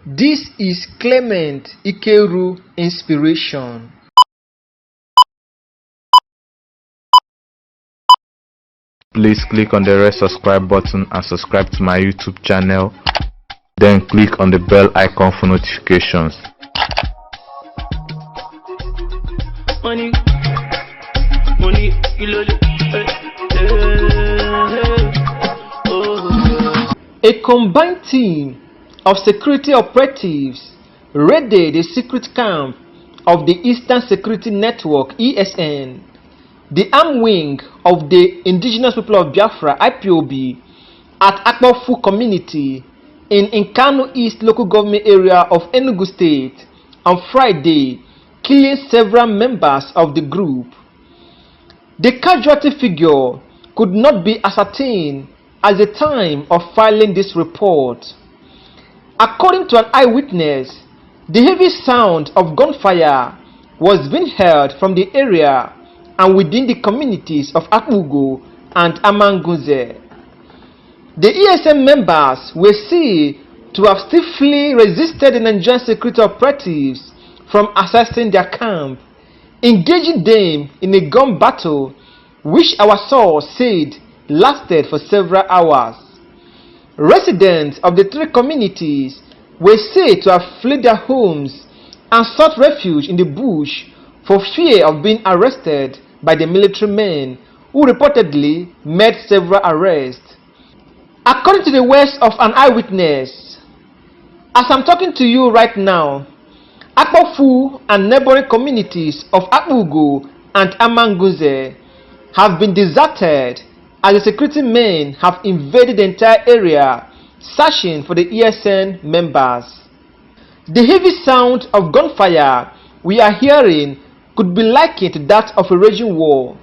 This is Clement Ikeru inspiration. Please click on the red subscribe button and subscribe to my YouTube channel. Then click on the bell icon for notifications. Money, A combined team of security operatives raided the secret camp of the Eastern Security Network (ESN), the arm wing of the Indigenous People of Biafra (IPOB), at Akpofu community in Nkanu East local government area of Enugu State on Friday, killing several members of the group. The casualty figure could not be ascertained at the time of filing this report. According to an eyewitness, the heavy sound of gunfire was being heard from the area and within the communities of Enugu and Amangunze. The ESN members were seen to have stiffly resisted the Nigerian security operatives from accessing their camp, engaging them in a gun battle which our source said lasted for several hours. Residents of the three communities were said to have fled their homes and sought refuge in the bush for fear of being arrested by the military men who reportedly made several arrests. According to the words of an eyewitness, as I'm talking to you right now, Akpofu and neighboring communities of Enugu and Amangunze have been deserted as the security men have invaded the entire area searching for the ESN members. The heavy sound of gunfire we are hearing could be likened to that of a raging war.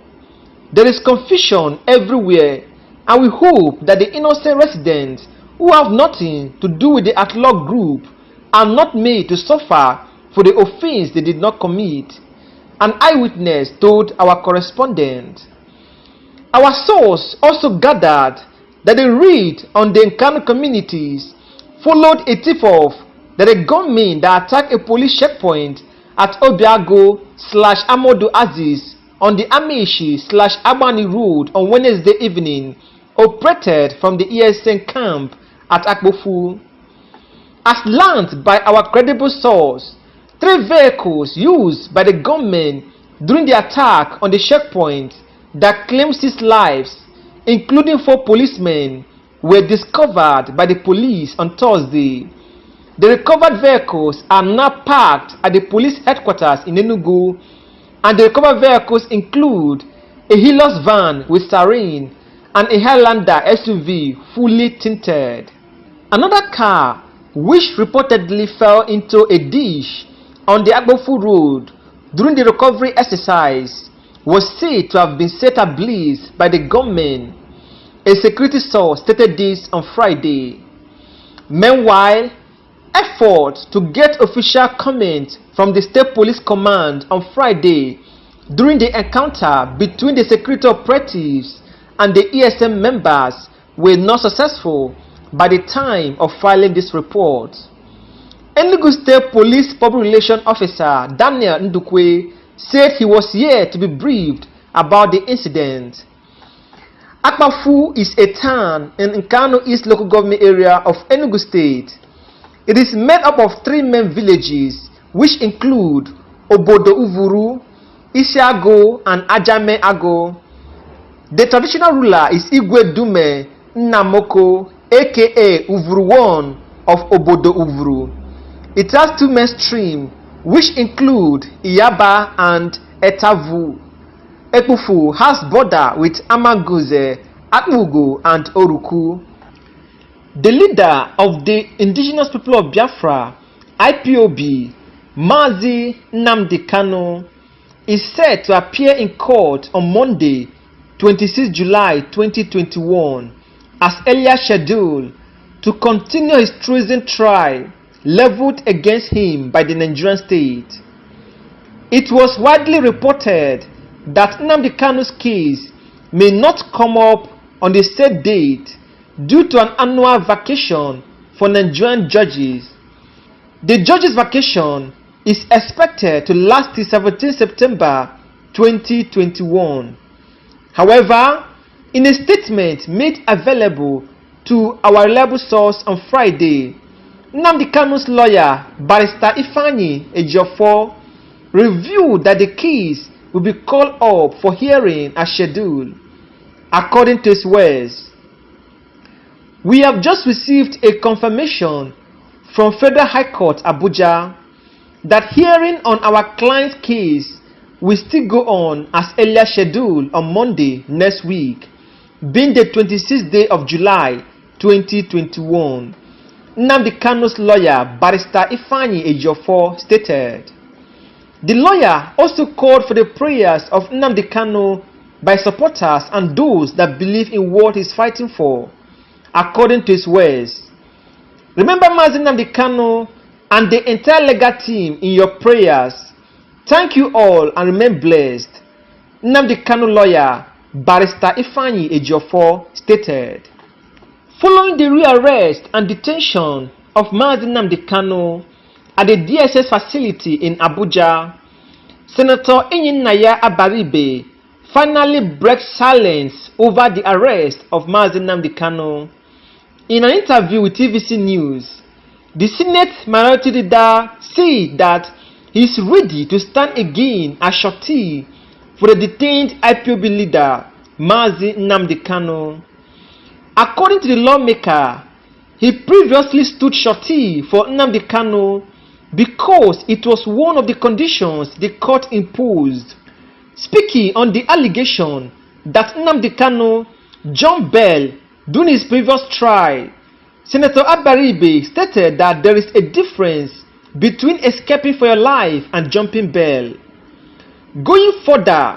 There is confusion everywhere, and we hope that the innocent residents who have nothing to do with the at-large group are not made to suffer for the offense they did not commit, an eyewitness told our correspondent. Our source also gathered that the raid on the Nkanu communities followed a tip-off that a gunman that attacked a police checkpoint at Obiago/Amodu Aziz on the Ameshi/Abani road on Wednesday evening operated from the ESN camp at Akpofu. As learned by our credible source, 3 vehicles used by the gunmen during the attack on the checkpoint that claimed 6 lives, including 4 policemen, were discovered by the police on Thursday. The recovered vehicles are now parked at the police headquarters in Enugu, and the recovered vehicles include a Hilux van with siren and a Highlander SUV fully tinted. Another car, which reportedly fell into a ditch on the Akpofu road during the recovery exercise, was said to have been set ablaze by the gunmen. A security source stated this on Friday. Meanwhile, efforts to get official comment from the State Police Command on Friday during the encounter between the security operatives and the ESN members were not successful by the time of filing this report. Enugu State Police Public Relations Officer Daniel Ndukwe said he was here to be briefed about the incident. Akpofu is a town in Nkanu East local government area of Enugu State. It is made up of 3 main villages, which include Obodo Uvuru, Isiago, and Ajame Ago. The traditional ruler is Igwe Dume Nnamoko, aka Uvuru 1 of Obodo Uvuru. It has 2 main streams, which include Iyaba and Etavu. Ekpofu has border with Amangunze, Enugu, and Oruku. The leader of the Indigenous People of Biafra, IPOB, Mazi Nnamdi Kanu, is set to appear in court on Monday, 26 July 2021, as earlier scheduled, to continue his treason trial leveled against him by the Nigerian state. It was widely reported that Nnamdi Kanu's case may not come up on the set date due to an annual vacation for Nigerian judges. The judge's vacation is expected to last till 17 September 2021. However, in a statement made available to our reliable source on Friday, Nnamdi Kanu's lawyer, Barrister Ifeanyi Ejiofor, revealed that the case will be called up for hearing as scheduled. According to his words, "We have just received a confirmation from Federal High Court Abuja that hearing on our client's case will still go on as earlier scheduled on Monday next week, being the 26th day of July 2021, Nnamdi Kanu's lawyer, Barrister Ifeanyi Ejiofor, stated. The lawyer also called for the prayers of Nnamdi Kanu by supporters and those that believe in what he's fighting for. According to his words, "Remember Mazi Nnamdi Kanu and the entire legal team in your prayers. Thank you all and remain blessed," Nnamdi Kanu lawyer, Barrister Ifeanyi Ejiofor, stated. Following the rearrest and detention of Mazi Nnamdi Kanu at the DSS facility in Abuja, Senator Naya Abaribe finally breaks silence over the arrest of Mazi Nnamdi Kanu. In an interview with TVC News, the Senate Minority Leader said that he is ready to stand again as surety for the detained IPOB leader Mazi Nnamdi Kanu. According to the lawmaker, he previously stood surety for Nnamdi Kanu because it was one of the conditions the court imposed. Speaking on the allegation that Nnamdi Kanu jumped bail during his previous trial, Senator Abaribe stated that there is a difference between escaping for your life and jumping bail. Going further,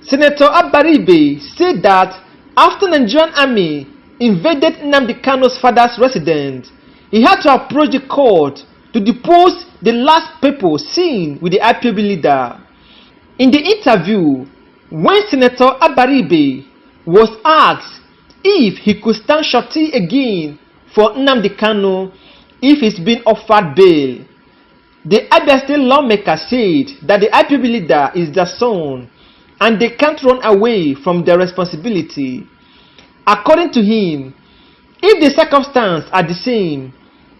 Senator Abaribe said that after the Nigerian army invaded Nnamdi Kanu's father's residence, he had to approach the court to depose the last people seen with the IPOB leader. In the interview, when Senator Abaribe was asked if he could stand surety again for Nnamdi Kanu if he's been offered bail, the Abia State lawmaker said that the IPOB leader is their son and they can't run away from their responsibility. According to him, if the circumstances are the same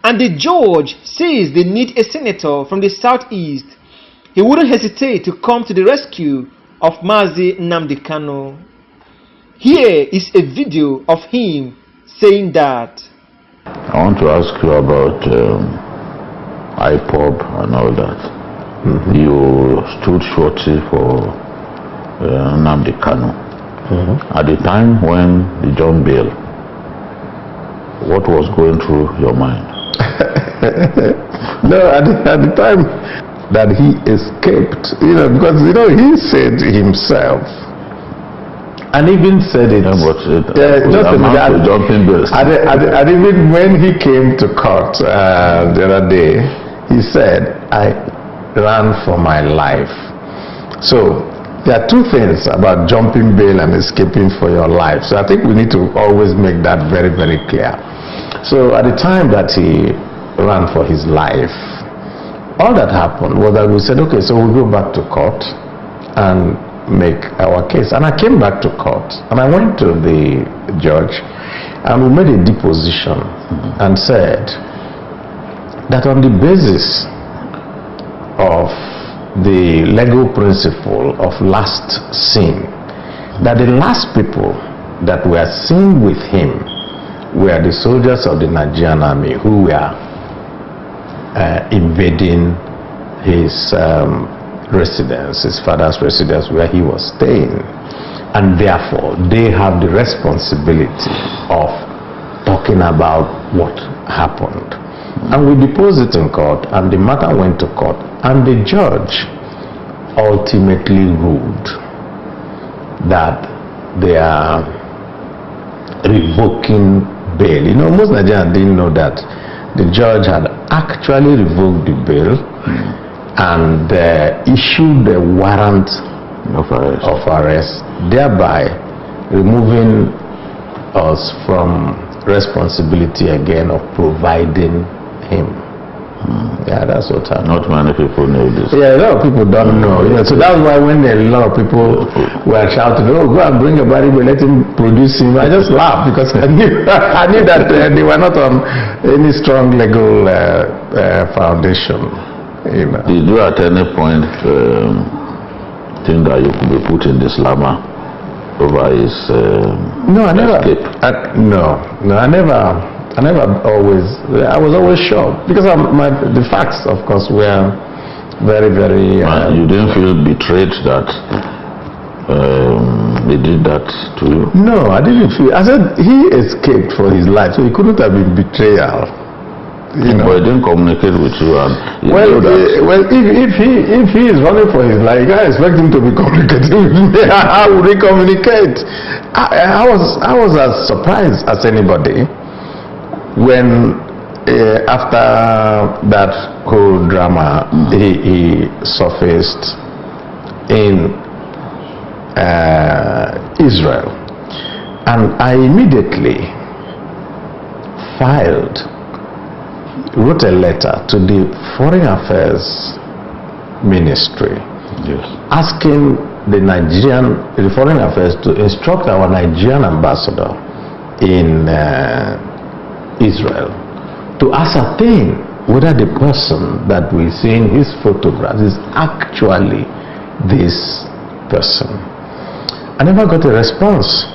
and the judge says they need a senator from the southeast, he wouldn't hesitate to come to the rescue of Mazi Nnamdi Kanu. Here is a video of him saying that. I want to ask you about IPOB and all that. You stood shorty for Nnamdi Kanu. At the time when the John bail, what was going through your mind? No, at the time that he escaped, because he said himself, and even said it. Jumping bail. And even when he came to court the other day, he said, "I ran for my life." So there are two things about jumping bail and escaping for your life. So I think we need to always make that very, very clear. So at the time that he ran for his life, all that happened was that we said, okay, so we'll go back to court and make our case. And I came back to court and I went to the judge and we made a deposition and said that on the basis of the legal principle of last seen, that the last people that were seen with him were the soldiers of the Nigerian army who were invading his residence, his father's residence where he was staying, and therefore they have the responsibility of talking about what happened. And we deposed it in court, and the matter went to court, and the judge ultimately ruled that they are revoking bail. Most Nigerians didn't know that the judge had actually revoked the bail and issued a warrant of arrest, thereby removing us from responsibility again of providing him. Yeah, that's what happened. Not many people know this. Yeah, a lot of people don't know. Yeah, so that's why when a lot of people were shouting, "Oh, go and bring a body, but let him produce him," I just laughed because I knew that they were not on any strong legal foundation. You know. Did you at any point think that you could be put in the slammer over his No, I never. escape? I never always. I was always shocked because the facts, of course, were very, very. You didn't feel betrayed that they did that to you? No, I didn't feel. I said he escaped for his life, so he couldn't have been betrayal. You know. But he didn't communicate with you, and Well, if he is running for his life, I expect him to be communicating with me. How would he communicate? I was as surprised as anybody when after that whole drama he surfaced in Israel, and I immediately wrote a letter to the Foreign Affairs Ministry, asking the Foreign Affairs to instruct our Nigerian ambassador in Israel to ascertain whether the person that we see in his photographs is actually this person. I never got a response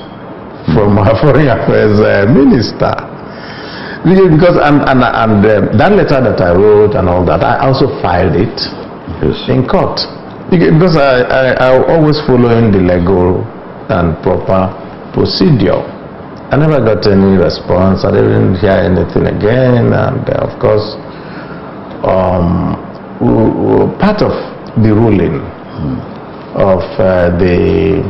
from our Foreign Affairs Minister. Because that letter that I wrote and all that, I also filed it in court. Because I always following the legal and proper procedure. I never got any response. I didn't hear anything again. And of course, part of the ruling of the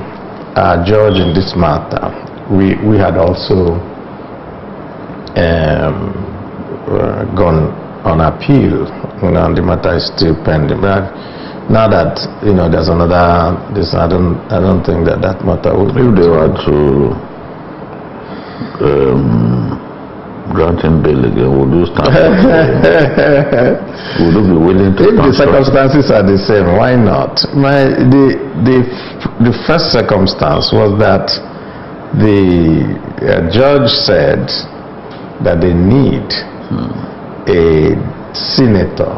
judge in this matter, we had also gone on appeal, and the matter is still pending. But now that there's another, I don't think that matter would. If they were to grant him bail again, would you stand? Would you be willing to? If the circumstances are the same, why not? The first circumstance was that the judge said that they need a senator,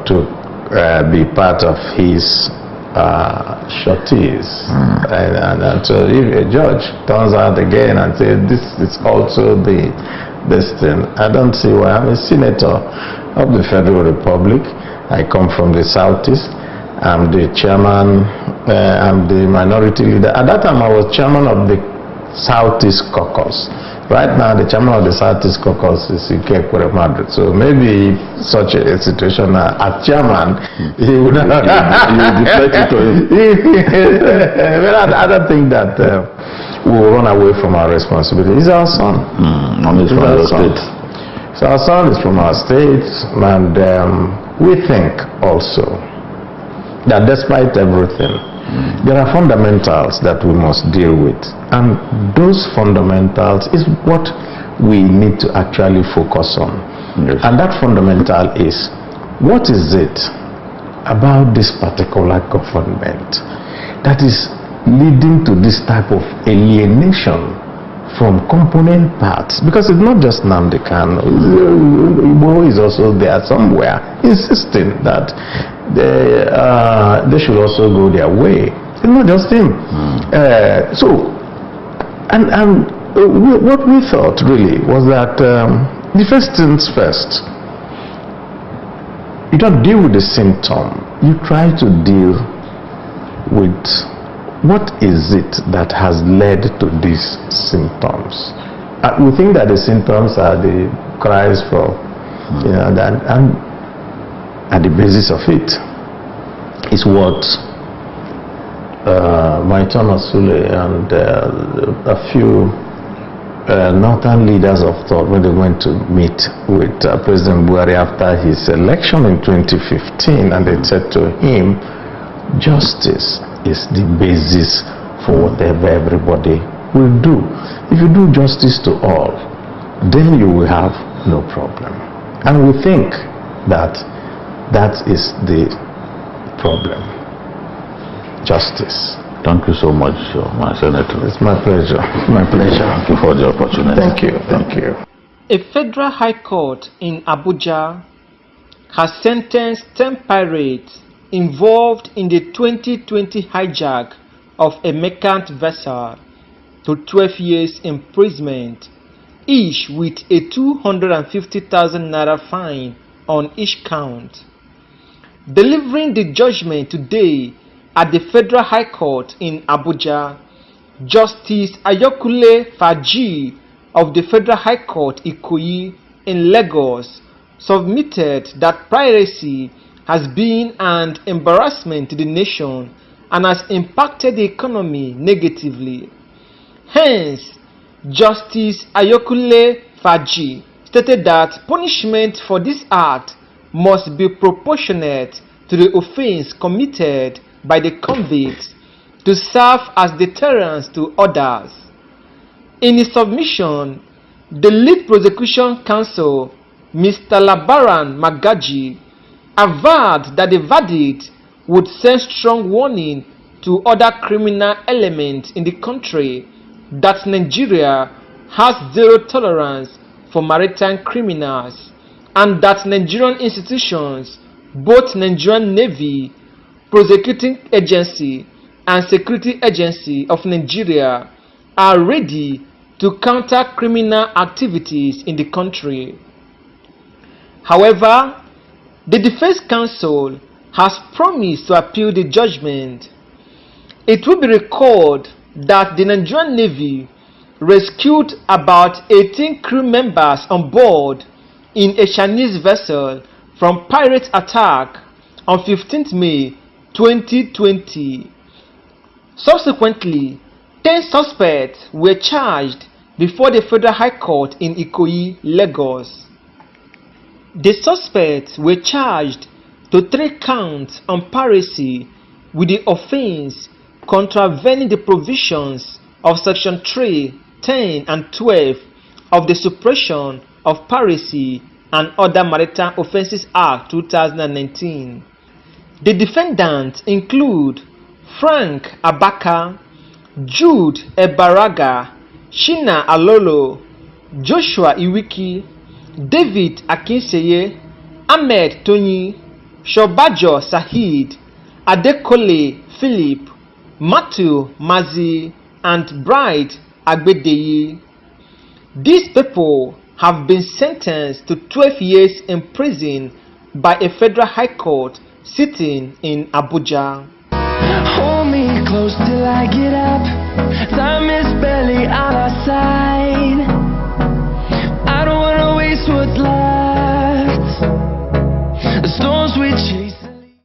to be part of his sureties, and so if a judge turns out again and says this is also this thing, I don't see why. I'm a senator of the Federal Republic. I come from the Southeast. I'm the chairman. I'm the minority leader. At that time, I was chairman of the Southeast Caucus. Right now, the chairman of the Southeast Caucus is Ike Madrid. So maybe such a situation as chairman, he would not. deflect it to him. Well, I don't think that we will run away from our responsibility. He's our son. And he's from your state. So our son is from our state, and we think also that despite everything, there are fundamentals that we must deal with, and those fundamentals is what we need to actually focus on. And that fundamental is, what is it about this particular government that is leading to this type of alienation from component parts? Because it's not just Nnamdi Kanu. Igbo is also there somewhere insisting that they should also go their way. It's not just him. What we thought really was that the first things first. You don't deal with the symptom. You try to deal with what is it that has led to these symptoms. We think that the symptoms are the cries for, and at the basis of it is what Maitan Osule and a few northern leaders of thought, when they went to meet with President Buhari after his election in 2015, and they said to him, justice is the basis for whatever everybody will do. If you do justice to all, then you will have no problem. And we think that that is the problem. Justice. Thank you so much, my senator. It's my pleasure. My pleasure. Thank you for the opportunity. Thank you. Thank you. A federal high court in Abuja has sentenced 10 pirates involved in the 2020 hijack of a merchant vessel to 12 years imprisonment, each with a 250,000 naira fine on each count. Delivering the judgment today at the Federal High Court in Abuja, Justice Ayokule Faji of the Federal High Court Ikoyi in Lagos submitted that piracy has been an embarrassment to the nation and has impacted the economy negatively. Hence, Justice Ayokule Faji stated that punishment for this act must be proportionate to the offense committed by the convicts to serve as deterrence to others. In his submission, the lead prosecution counsel, Mr. Labaran Magaji, averred that the verdict would send strong warning to other criminal elements in the country that Nigeria has zero tolerance for maritime criminals and that Nigerian institutions, both Nigerian Navy, Prosecuting Agency and Security Agency of Nigeria, are ready to counter criminal activities in the country. However, the defense counsel has promised to appeal the judgment. It will be recalled that the Nigerian Navy rescued about 18 crew members on board in a Chinese vessel from pirate attack on 15th May 2020. Subsequently, 10 suspects were charged before the Federal High Court in Ikoyi, Lagos. The suspects were charged to 3 counts on piracy with the offense contravening the provisions of Section 3, 10 and 12 of the Suppression of Piracy and Other Maritime Offences Act 2019. The defendants include Frank Abaka, Jude Ebaraga, Shina Alolo, Joshua Iwiki, David Akinseye, Ahmed Tony, Shobajo Sahid, Adekole Philip, Matthew Mazi, and Bride Agbedeyi. These people have been sentenced to 12 years in prison by a federal high court sitting in Abuja. Hold me close till I get up. Time is barely on our side. I don't wanna waste what's left.